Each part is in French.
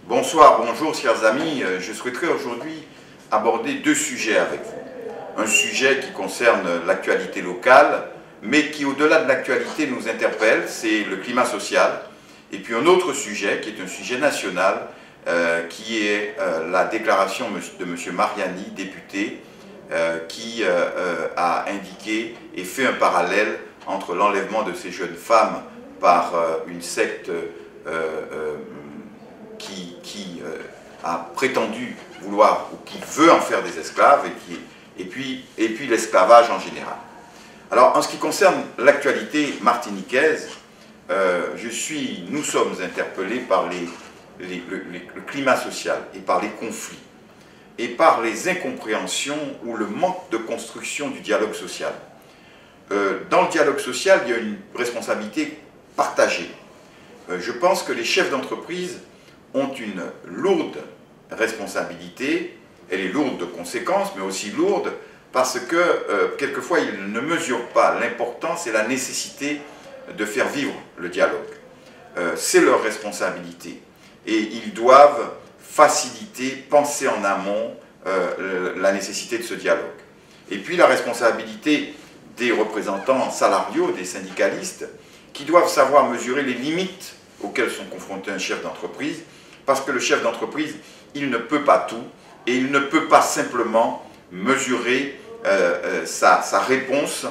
Bonsoir, bonjour chers amis, je souhaiterais aujourd'hui aborder deux sujets avec vous. Un sujet qui concerne l'actualité locale, mais qui au-delà de l'actualité nous interpelle, c'est le climat social. Et puis un autre sujet qui est un sujet national, qui est la déclaration de M. Mariani, député, qui a indiqué et fait un parallèle entre l'enlèvement de ces jeunes femmes par une secte qui a prétendu vouloir ou qui veut en faire des esclaves et puis l'esclavage en général. Alors en ce qui concerne l'actualité martiniquaise, nous sommes interpellés par le climat social et par les conflits et par les incompréhensions ou le manque de construction du dialogue social. Dans le dialogue social, il y a une responsabilité partagée. Je pense que les chefs d'entreprise ont une lourde responsabilité. Elle est lourde de conséquences, mais aussi lourde parce que quelquefois ils ne mesurent pas l'importance et la nécessité de faire vivre le dialogue. C'est leur responsabilité et ils doivent faciliter, penser en amont la nécessité de ce dialogue. Et puis la responsabilité des représentants salariaux, des syndicalistes, qui doivent savoir mesurer les limites auxquelles sont confrontés un chef d'entreprise, parce que le chef d'entreprise, il ne peut pas tout, et il ne peut pas simplement mesurer sa réponse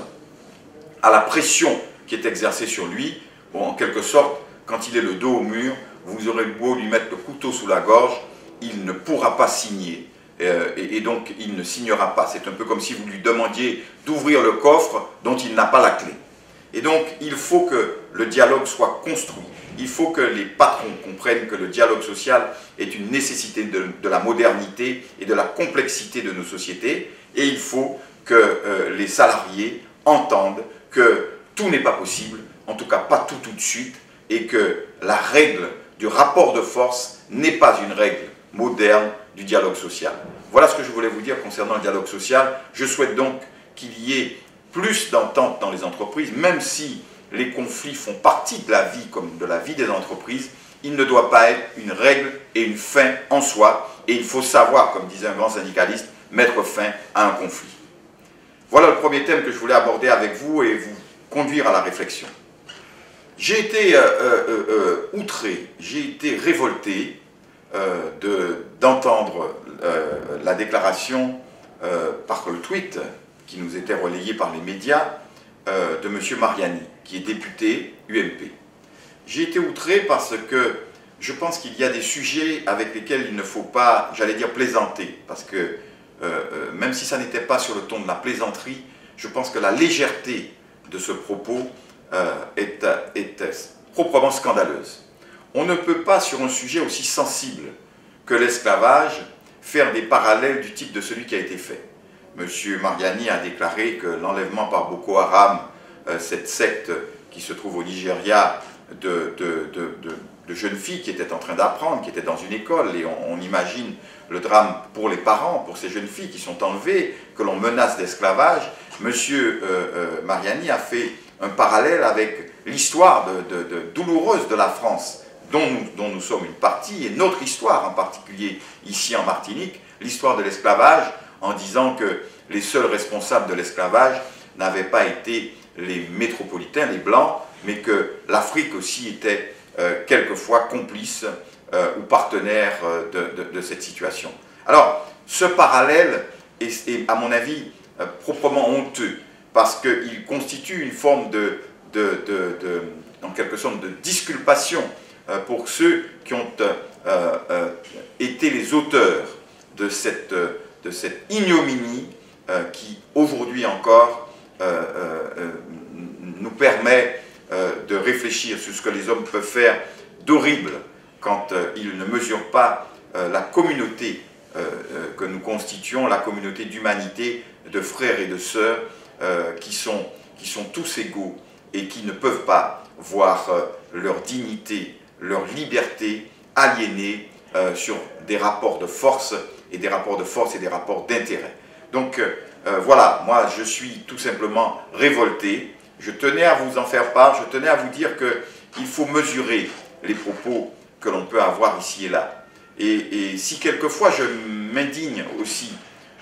à la pression qui est exercée sur lui. Bon, en quelque sorte, quand il est le dos au mur, vous aurez beau lui mettre le couteau sous la gorge, il ne pourra pas signer, et donc il ne signera pas. C'est un peu comme si vous lui demandiez d'ouvrir le coffre dont il n'a pas la clé. Et donc, il faut que le dialogue soit construit. Il faut que les patrons comprennent que le dialogue social est une nécessité de la modernité et de la complexité de nos sociétés. Et il faut que les salariés entendent que tout n'est pas possible, en tout cas pas tout de suite, et que la règle du rapport de force n'est pas une règle moderne du dialogue social. Voilà ce que je voulais vous dire concernant le dialogue social. Je souhaite donc qu'il y ait plus d'entente dans les entreprises, même si les conflits font partie de la vie, comme de la vie des entreprises, il ne doit pas être une règle et une fin en soi, et il faut savoir, comme disait un grand syndicaliste, mettre fin à un conflit. Voilà le premier thème que je voulais aborder avec vous et vous conduire à la réflexion. J'ai été outré, j'ai été révolté d'entendre la déclaration par le tweet qui nous était relayé par les médias de M. Mariani, qui est député UMP. J'ai été outré parce que je pense qu'il y a des sujets avec lesquels il ne faut pas, j'allais dire, plaisanter, parce que même si ça n'était pas sur le ton de la plaisanterie, je pense que la légèreté de ce propos est proprement scandaleuse. On ne peut pas, sur un sujet aussi sensible que l'esclavage, faire des parallèles du type de celui qui a été fait. M. Mariani a déclaré que l'enlèvement par Boko Haram, cette secte qui se trouve au Nigeria, de jeunes filles qui étaient en train d'apprendre, qui étaient dans une école, et on imagine le drame pour les parents, pour ces jeunes filles qui sont enlevées, que l'on menace d'esclavage. M. Mariani a fait un parallèle avec l'histoire douloureuse de la France, dont nous sommes une partie, et notre histoire en particulier ici en Martinique, l'histoire de l'esclavage, en disant que les seuls responsables de l'esclavage n'avaient pas été les métropolitains, les Blancs, mais que l'Afrique aussi était quelquefois complice ou partenaire de cette situation. Alors, ce parallèle est à mon avis, proprement honteux, parce qu'il constitue une forme en quelque sorte, de disculpation pour ceux qui ont été les auteurs de cette ignominie qui, aujourd'hui encore, nous permet de réfléchir sur ce que les hommes peuvent faire d'horrible quand ils ne mesurent pas la communauté que nous constituons, la communauté d'humanité, de frères et de sœurs qui sont tous égaux et qui ne peuvent pas voir leur dignité, leur liberté aliénée sur des rapports de force et des rapports d'intérêt. Donc voilà, moi je suis tout simplement révolté, je tenais à vous en faire part, je tenais à vous dire qu'il faut mesurer les propos que l'on peut avoir ici et là. Et si quelquefois je m'indigne aussi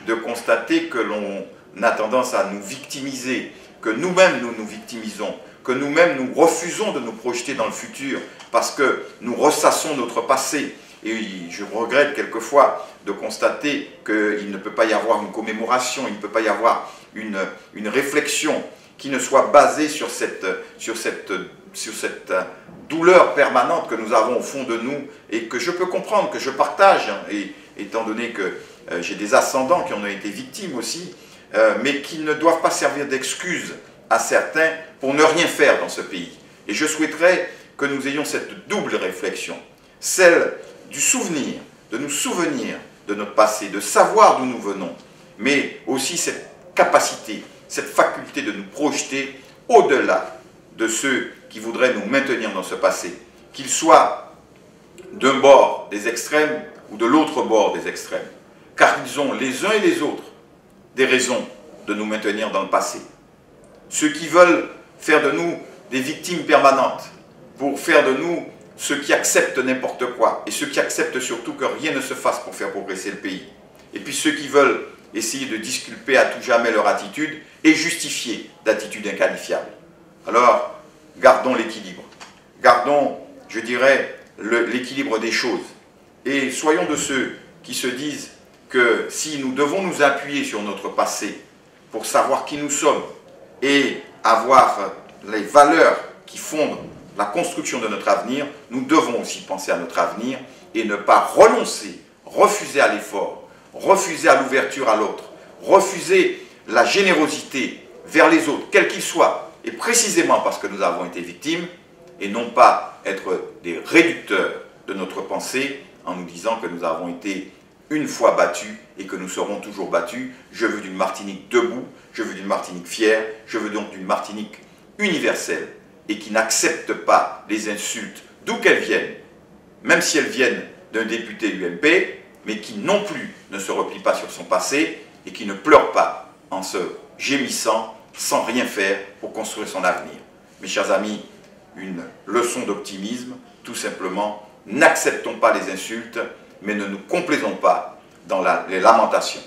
de constater que l'on a tendance à nous victimiser, que nous-mêmes nous nous victimisons, que nous-mêmes nous refusons de nous projeter dans le futur parce que nous ressassons notre passé. Et je regrette quelquefois de constater qu'il ne peut pas y avoir une commémoration, il ne peut pas y avoir une réflexion qui ne soit basée sur cette douleur permanente que nous avons au fond de nous et que je peux comprendre, que je partage, et étant donné que j'ai des ascendants qui en ont été victimes aussi, mais qui ne doivent pas servir d'excuse à certains pour ne rien faire dans ce pays. Et je souhaiterais que nous ayons cette double réflexion, celle du souvenir, de nous souvenir de notre passé, de savoir d'où nous venons, mais aussi cette capacité, cette faculté de nous projeter au-delà de ceux qui voudraient nous maintenir dans ce passé, qu'ils soient d'un bord des extrêmes ou de l'autre bord des extrêmes, car ils ont les uns et les autres des raisons de nous maintenir dans le passé. Ceux qui veulent faire de nous des victimes permanentes, pour faire de nous ceux qui acceptent n'importe quoi, et ceux qui acceptent surtout que rien ne se fasse pour faire progresser le pays. Et puis ceux qui veulent essayer de disculper à tout jamais leur attitude et justifier d'attitude inqualifiable. Alors, gardons l'équilibre. Gardons, je dirais, l'équilibre des choses. Et soyons de ceux qui se disent que si nous devons nous appuyer sur notre passé pour savoir qui nous sommes et avoir les valeurs qui fondent la construction de notre avenir, nous devons aussi penser à notre avenir et ne pas renoncer, refuser à l'effort, refuser à l'ouverture à l'autre, refuser la générosité vers les autres, quels qu'ils soient, et précisément parce que nous avons été victimes, et non pas être des réducteurs de notre pensée en nous disant que nous avons été une fois battus et que nous serons toujours battus. Je veux d'une Martinique debout, je veux d'une Martinique fière, je veux donc d'une Martinique universelle et qui n'accepte pas les insultes d'où qu'elles viennent, même si elles viennent d'un député UMP, mais qui non plus ne se replie pas sur son passé et qui ne pleure pas en se gémissant sans rien faire pour construire son avenir. Mes chers amis, une leçon d'optimisme, tout simplement, n'acceptons pas les insultes, mais ne nous complaisons pas dans les lamentations.